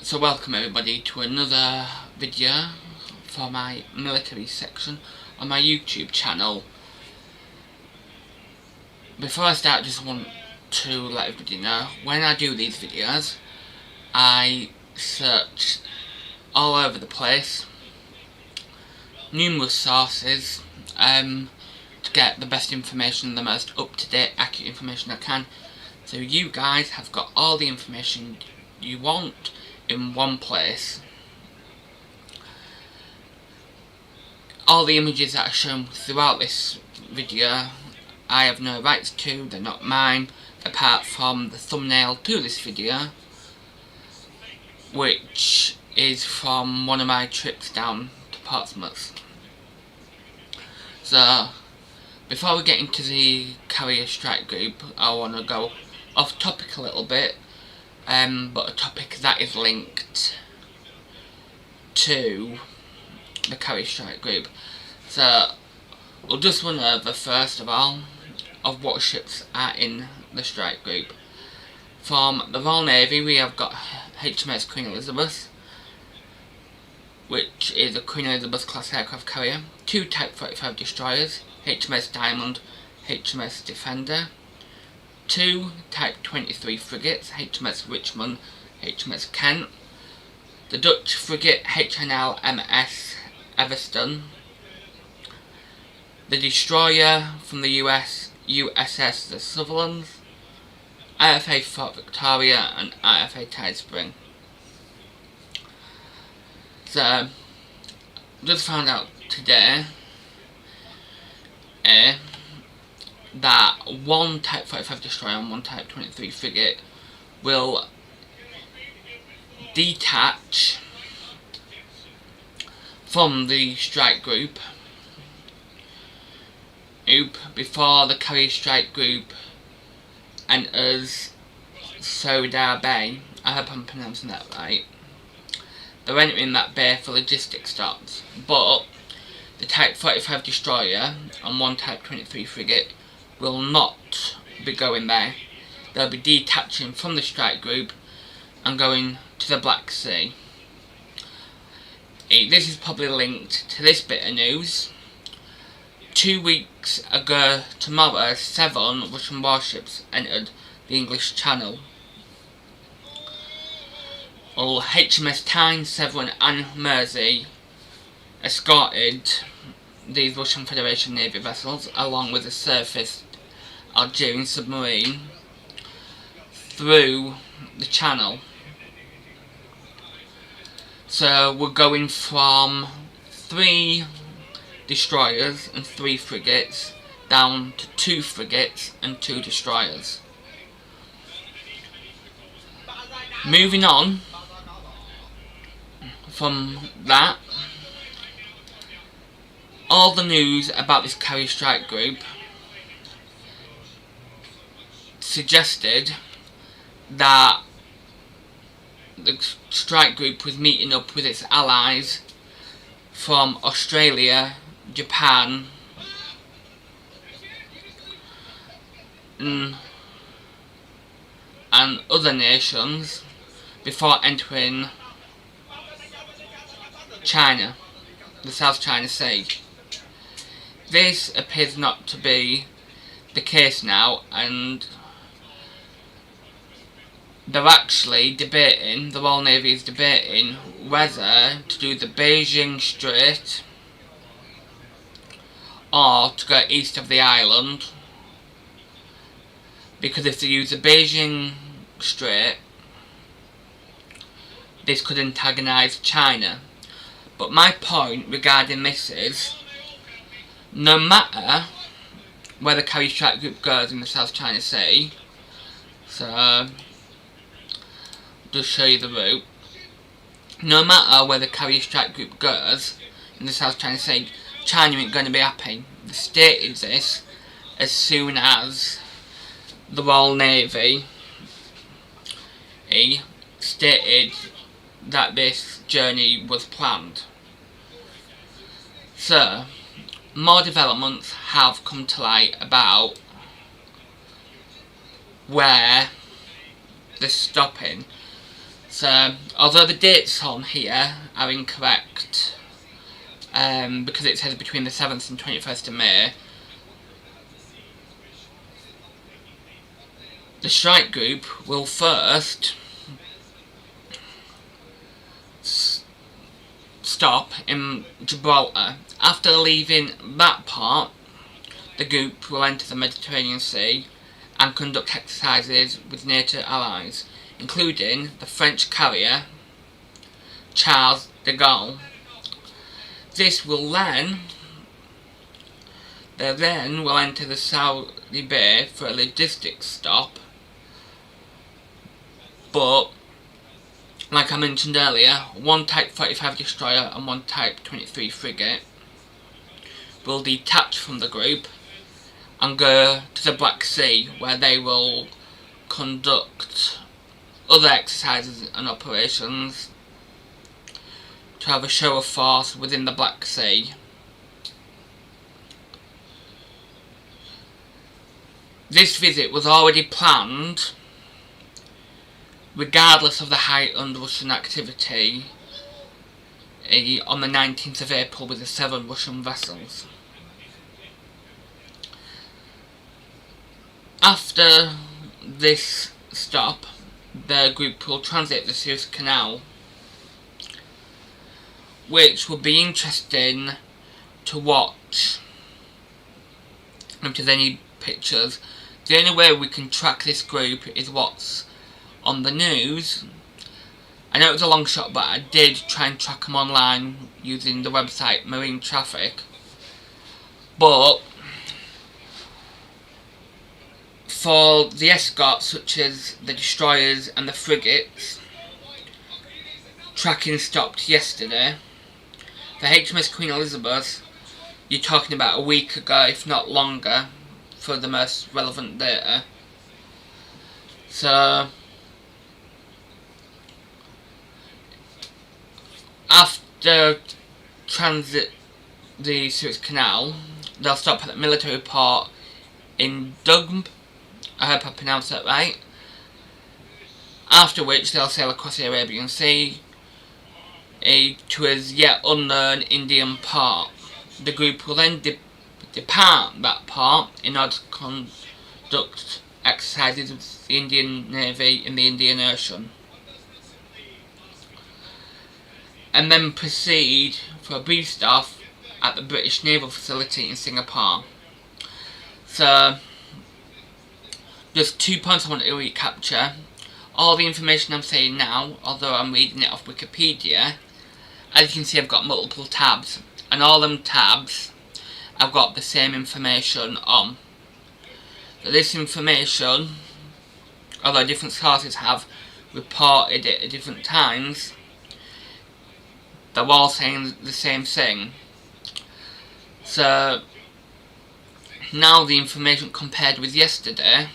So welcome everybody to another video for my military section on my YouTube channel. Before I start, I just want to let everybody know, when I do these videos I search all over the place, numerous sources, to get the best information, the most up-to-date, accurate information I can. So you guys have got all the information you want in one place. All the images that are shown throughout this video I have no rights to, they're not mine, apart from the thumbnail to this video, which is from one of my trips down to Portsmouth. So before we get into the carrier strike group, I want to go off topic a little bit, but a topic that is linked to the carrier strike group. So we'll just run over first of all of what ships are in the strike group. From the Royal Navy we have got HMS Queen Elizabeth, which is a Queen Elizabeth class aircraft carrier, 2 Type 45 destroyers, HMS Diamond, HMS Defender, 2 Type 23 frigates, HMS Richmond, HMS Kent, the Dutch frigate HNL MS Everston, the destroyer from the US, USS the Sutherland, IFA Fort Victoria and IFA Tidespring. So, just found out today that one Type 45 destroyer and one Type 23 frigate will detach from the strike group before the carrier strike group enters Sodar Bay. I hope I'm pronouncing that right. They're entering that bay for logistics stops, but the Type 45 destroyer and one Type 23 frigate will not be going there. They'll be detaching from the strike group and going to the Black Sea. This is probably linked to this bit of news. 2 weeks ago tomorrow, 7 Russian warships entered the English Channel. Well, HMS Tyne, Severn and Mersey escorted these Russian Federation Navy vessels along with a surfaced Algerian submarine through the channel. So we're going from 3 destroyers and 3 frigates down to 2 frigates and 2 destroyers. Moving on from that, all the news about this carrier strike group suggested that the strike group was meeting up with its allies from Australia, Japan and other nations before entering China, the South China Sea. This appears not to be the case now, and they're actually debating, the Royal Navy is debating whether to do the Beijing Strait or to go east of the island, because if they use the Beijing Strait this could antagonise China. But my point regarding this is, no matter where the carrier strike group goes in the South China Sea, so just show you the route, no matter where the carrier strike group goes in the South China Sea, China ain't going to be happy. They stated this as soon as the Royal Navy stated that this journey was planned. So, more developments have come to light about where they're stopping. So, although the dates on here are incorrect, because it says between the 7th and 21st of May, the strike group will first stop in Gibraltar. After leaving that part, the group will enter the Mediterranean Sea and conduct exercises with NATO allies, including the French carrier Charles de Gaulle. They then will enter the Saudi Bay for a logistics stop, but like I mentioned earlier, one Type 45 destroyer and one Type 23 frigate will detach from the group and go to the Black Sea, where they will conduct other exercises and operations to have a show of force within the Black Sea. This visit was already planned regardless of the heightened Russian activity on the 19th of April with the 7 Russian vessels. After this stop, the group will transit the Suez Canal, which will be interesting to watch. If there's any pictures, the only way we can track this group is what's on the news. I know it was a long shot, but I did try and track them online using the website Marine Traffic. But for the escorts, such as the destroyers and the frigates, tracking stopped yesterday. For HMS Queen Elizabeth, you're talking about a week ago, if not longer, for the most relevant data. So, after transit the Suez Canal, they'll stop at the military port in Dugb, I hope I pronounced that right, after which they'll sail across the Arabian Sea to a yet unknown Indian port. The group will then depart that port in order to conduct exercises with the Indian Navy in the Indian Ocean, and then proceed for a brief stop at the British Naval Facility in Singapore. So, just 2 points I want to recapture. All the information I'm saying now, although I'm reading it off Wikipedia, as you can see I've got multiple tabs, and all them tabs I've got the same information on. So this information, although different sources have reported it at different times, they're all saying the same thing. So now the information compared with yesterday,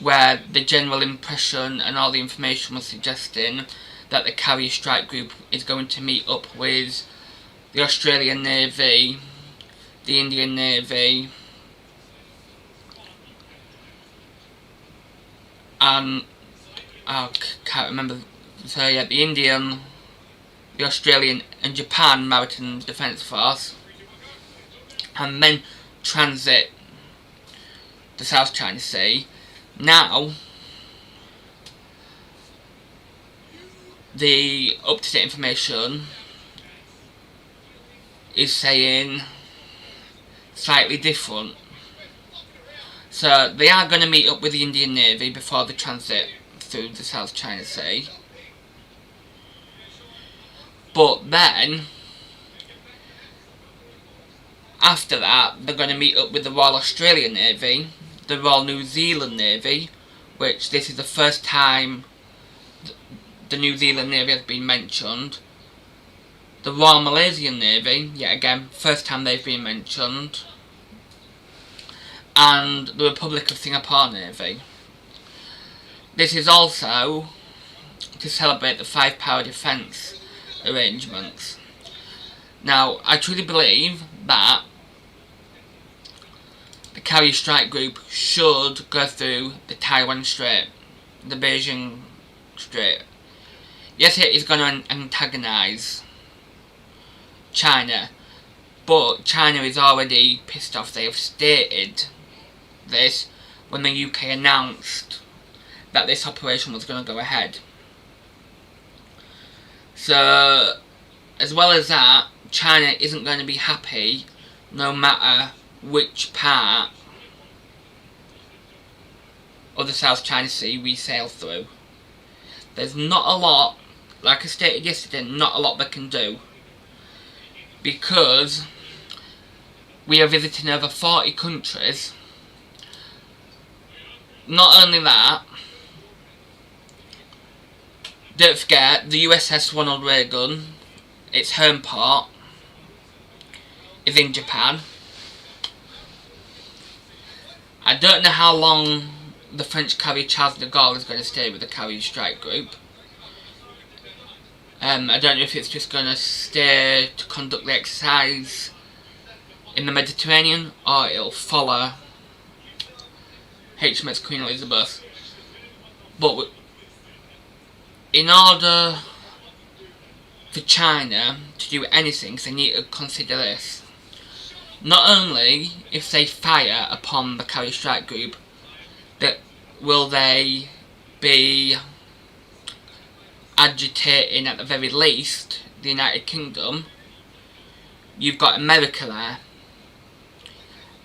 where the general impression and all the information was suggesting that the carrier strike group is going to meet up with the Australian Navy, the Indian Navy, and I can't remember, so yeah, the Indian, the Australian and Japan Maritime Defence Force, and then transit the South China Sea. Now, the up-to-date information is saying slightly different. So they are going to meet up with the Indian Navy before the transit through the South China Sea. But then, after that, they're going to meet up with the Royal Australian Navy, the Royal New Zealand Navy, which this is the first time the New Zealand Navy has been mentioned, the Royal Malaysian Navy, yet again, first time they've been mentioned, and the Republic of Singapore Navy. This is also to celebrate the 5-power defence arrangements. Now, I truly believe that the carrier strike group should go through the Taiwan Strait, the Beijing Strait, yes, it is going to antagonise China, but China is already pissed off. They have stated this when the UK announced that this operation was going to go ahead. So, as well as that, China isn't going to be happy no matter which part of the South China Sea we sail through. There's not a lot, like I stated yesterday, not a lot they can do, because we are visiting over 40 countries. Not only that, don't forget the USS Ronald Reagan, its home port is in Japan. I don't know how long the French carrier Charles de Gaulle is going to stay with the carrier strike group. I don't know if it's just going to stay to conduct the exercise in the Mediterranean, or it'll follow HMS Queen Elizabeth. But in order for China to do anything, they need to consider this. Not only if they fire upon the carrier strike group, that will they be agitating at the very least the United Kingdom. You've got America there.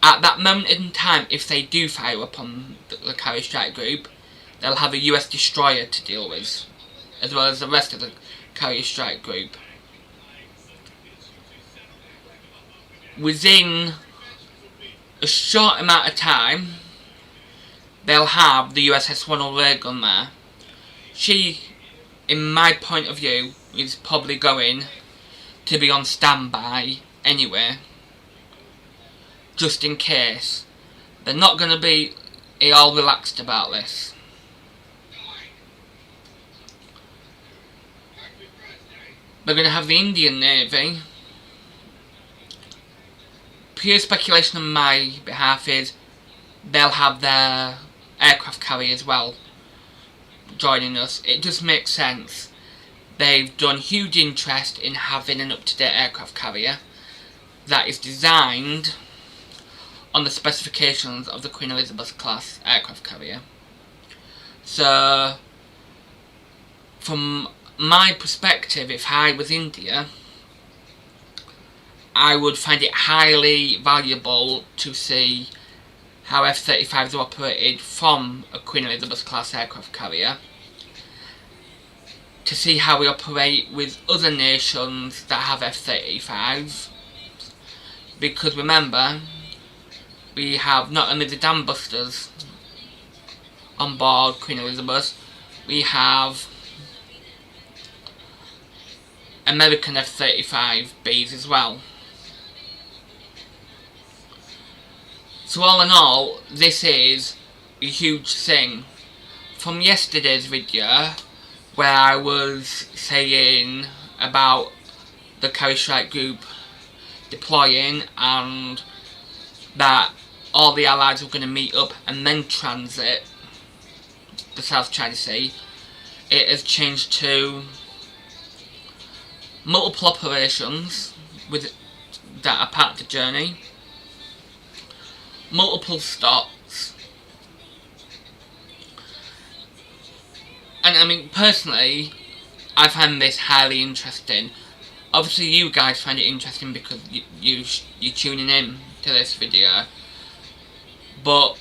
At that moment in time, if they do fire upon the carrier strike group, they'll have a US destroyer to deal with, as well as the rest of the carrier strike group. Within a short amount of time, they'll have the USS Ronald Reagan there. She, in my point of view, is probably going to be on standby anyway, just in case. They're not going to be all relaxed about this. They're going to have the Indian Navy. Pure speculation on my behalf is they'll have their aircraft carrier as well joining us. It just makes sense. They've done huge interest in having an up-to-date aircraft carrier that is designed on the specifications of the Queen Elizabeth class aircraft carrier. So, from my perspective, if I was India, I would find it highly valuable to see how F-35s are operated from a Queen Elizabeth class aircraft carrier, to see how we operate with other nations that have F-35s, because remember, we have not only the dam busters on board Queen Elizabeth, we have American F-35Bs as well. So all in all, this is a huge thing. From yesterday's video, where I was saying about the carrier strike group deploying and that all the allies were going to meet up and then transit the South China Sea, it has changed to multiple operations that are part of the journey, multiple stops, and I mean, personally, I find this highly interesting. Obviously you guys find it interesting because you're tuning in to this video, but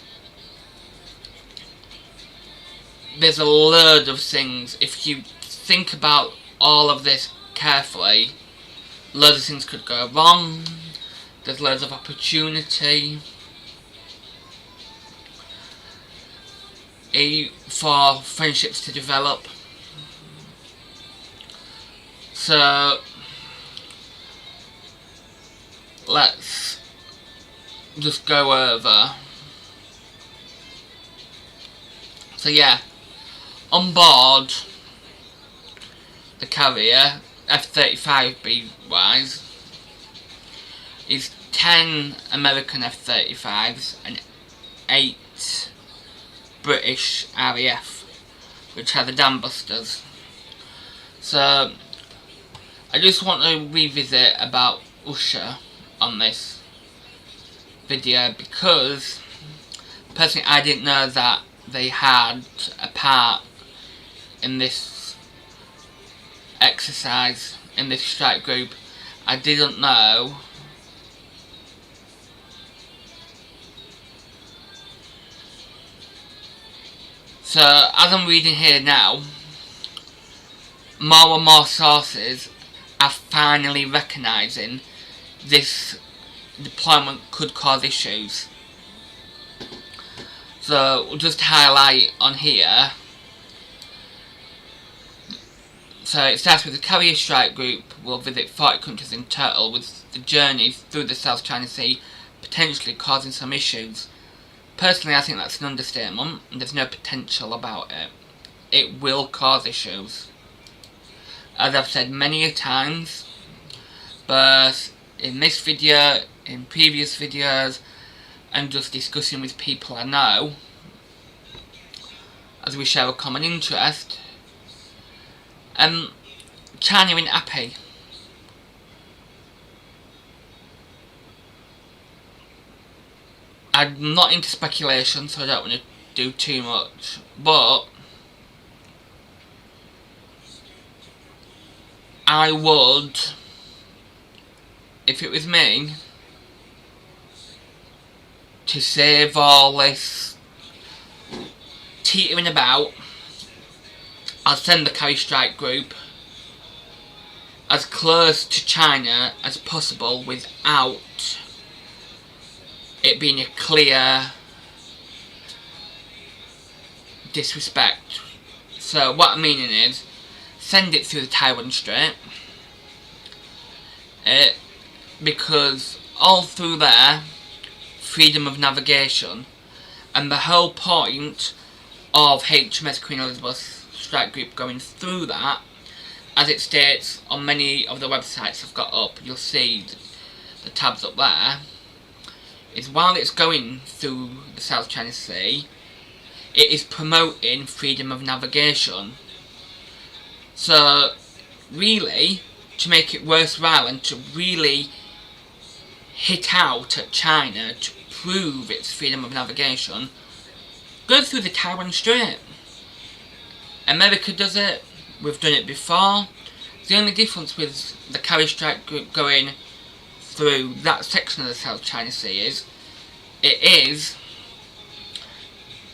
there's a load of things. If you think about all of this carefully, loads of things could go wrong. There's loads of opportunity for friendships to develop. So let's just go over. So yeah, on board the carrier, F-35B wise, is 10 American F-35s and 8 British RAF, which are the dam busters. So I just want to revisit about Russia on this video, because personally I didn't know that they had a part in this exercise, in this strike group. I didn't know. So as I'm reading here now, more and more sources are finally recognising this deployment could cause issues. So we'll just highlight on here. So it starts with the carrier strike group will visit 40 countries in total, with the journey through the South China Sea potentially causing some issues. Personally, I think that's an understatement, and there's no potential about it. It will cause issues, as I've said many a times, but in this video, in previous videos, and just discussing with people I know, as we share a common interest, China ain't happy. I'm not into speculation, so I don't want to do too much, but I would, if it was me, to save all this teetering about, I'll send the carry strike group as close to China as possible without it being a clear disrespect. So what I'm meaning is, send it through the Taiwan Strait, because all through there, freedom of navigation, and the whole point of HMS Queen Elizabeth strike group going through that, as it states on many of the websites I've got up, you'll see the tabs up there, is while it's going through the South China Sea, it is promoting freedom of navigation. So really, to make it worthwhile and to really hit out at China to prove its freedom of navigation, go through the Taiwan Strait. America does it, we've done it before. The only difference with the carry strike group going through that section of the South China Sea is, it is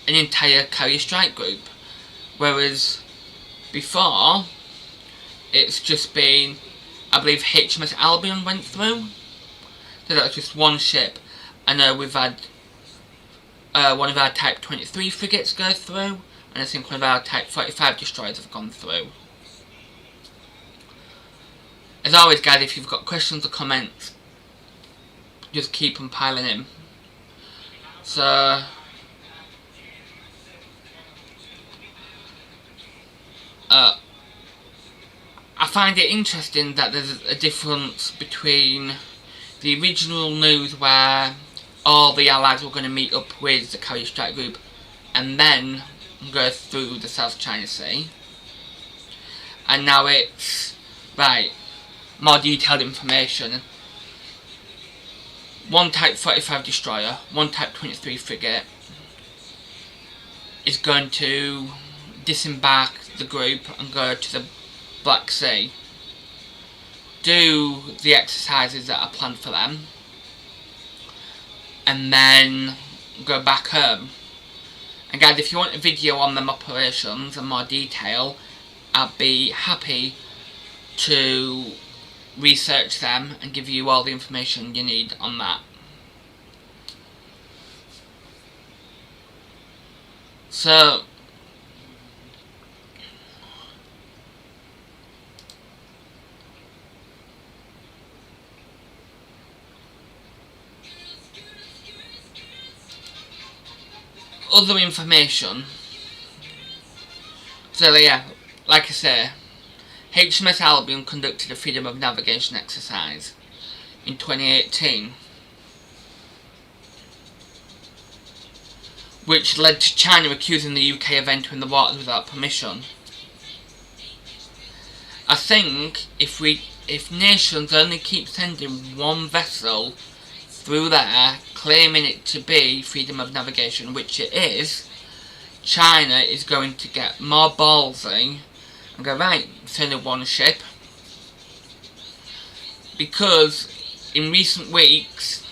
an entire carrier strike group, whereas before it's just been, I believe HMS Albion went through, so that was just one ship. I know we've had one of our Type 23 frigates go through, and I think one of our Type 45 destroyers have gone through. As always guys, if you've got questions or comments, just keep them piling in. So I find it interesting that there's a difference between the original news where all the allies were going to meet up with the carrier strike group and then go through the South China Sea, and now it's, right, more detailed information. One Type 45 destroyer, one Type 23 frigate is going to disembark the group and go to the Black Sea, do the exercises that are planned for them, and then go back home. And guys, if you want a video on them operations and more detail, I'd be happy to research them and give you all the information you need on that. So other information. So yeah, like I say, HMS Albion conducted a freedom of navigation exercise in 2018, which led to China accusing the UK of entering the waters without permission. I think if nations only keep sending one vessel through there, claiming it to be freedom of navigation, which it is, China is going to get more ballsy and go, right, it's only one ship. Because in recent weeks,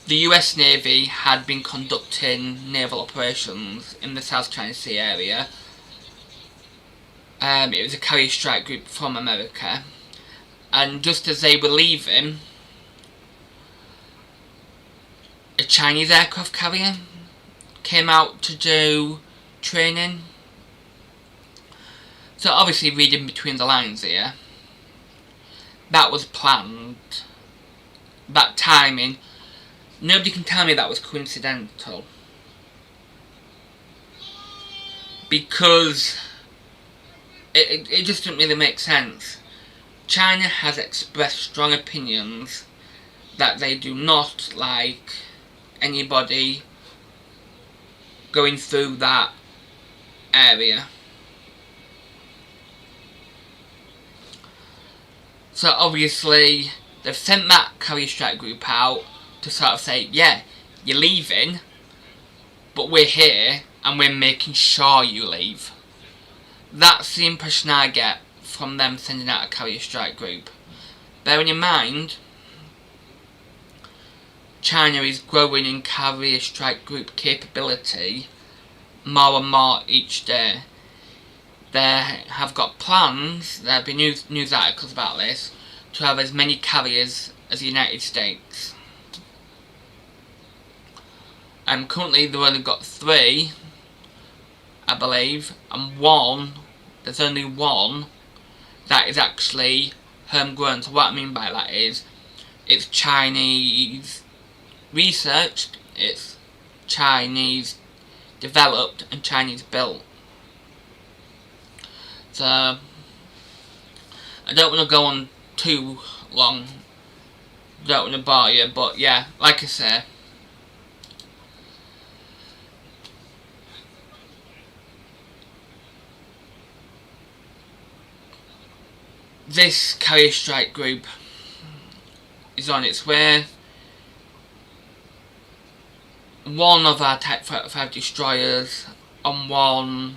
the US Navy had been conducting naval operations in the South China Sea area. It was a carrier strike group from America, and just as they were leaving, a Chinese aircraft carrier came out to do training. So obviously, reading between the lines here, that was planned. That timing, nobody can tell me that was coincidental, because it just doesn't really make sense. China has expressed strong opinions that they do not like anybody going through that area. So obviously they've sent that carrier strike group out to sort of say, yeah, you're leaving, but we're here and we're making sure you leave. That's the impression I get from them sending out a carrier strike group. Bearing in mind, China is growing in carrier strike group capability more and more each day. They have got plans, there have been news articles about this, to have as many carriers as the United States. Currently they've only got 3, I believe, and there's only one that is actually homegrown. So what I mean by that is, it's Chinese researched, it's Chinese developed and Chinese built. So I don't want to go on too long, don't want to bore you, but yeah, like I say, this carrier strike group is on its way. One of our Type 45 destroyers on one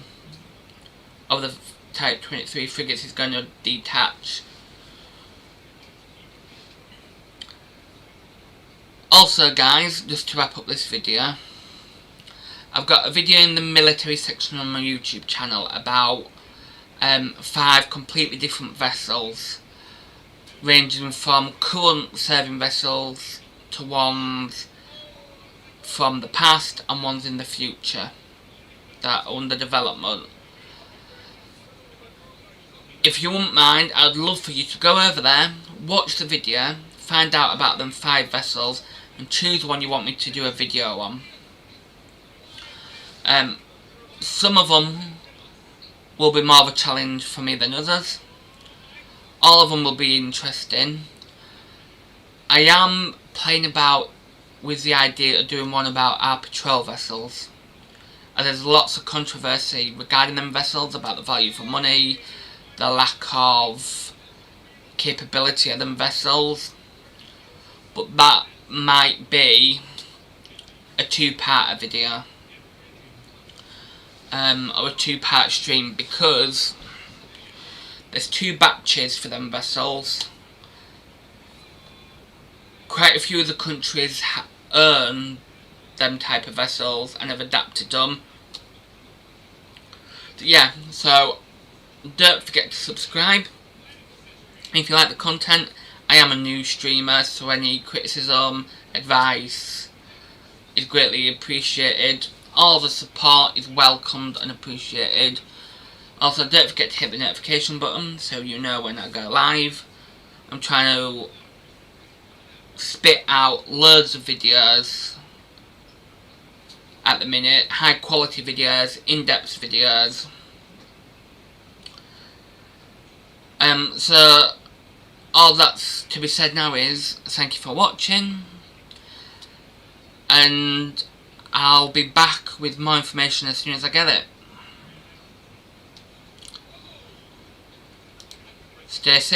of the Type 23 frigates is going to detach. Also guys, just to wrap up this video, I've got a video in the military section on my YouTube channel about 5 completely different vessels, ranging from current serving vessels to ones from the past and ones in the future that are under development. If you wouldn't mind, I'd love for you to go over there, watch the video, find out about them 5 vessels and choose one you want me to do a video on. Some of them will be more of a challenge for me than others. All of them will be interesting. I am playing about with the idea of doing one about our patrol vessels, as there's lots of controversy regarding them vessels, about the value for money, the lack of capability of them vessels, but that might be a 2-part video. Or a 2-part stream, because there's 2 batches for them vessels. Quite a few of the countries earn them type of vessels and have adapted them. So yeah, so don't forget to subscribe. If you like the content, I am a new streamer, so any criticism, advice is greatly appreciated. All the support is welcomed and appreciated. Also, don't forget to hit the notification button so you know when I go live. I'm trying to spit out loads of videos at the minute, high quality videos, in-depth videos. So all that's to be said now is thank you for watching, and I'll be back with more information as soon as I get it. Stay safe.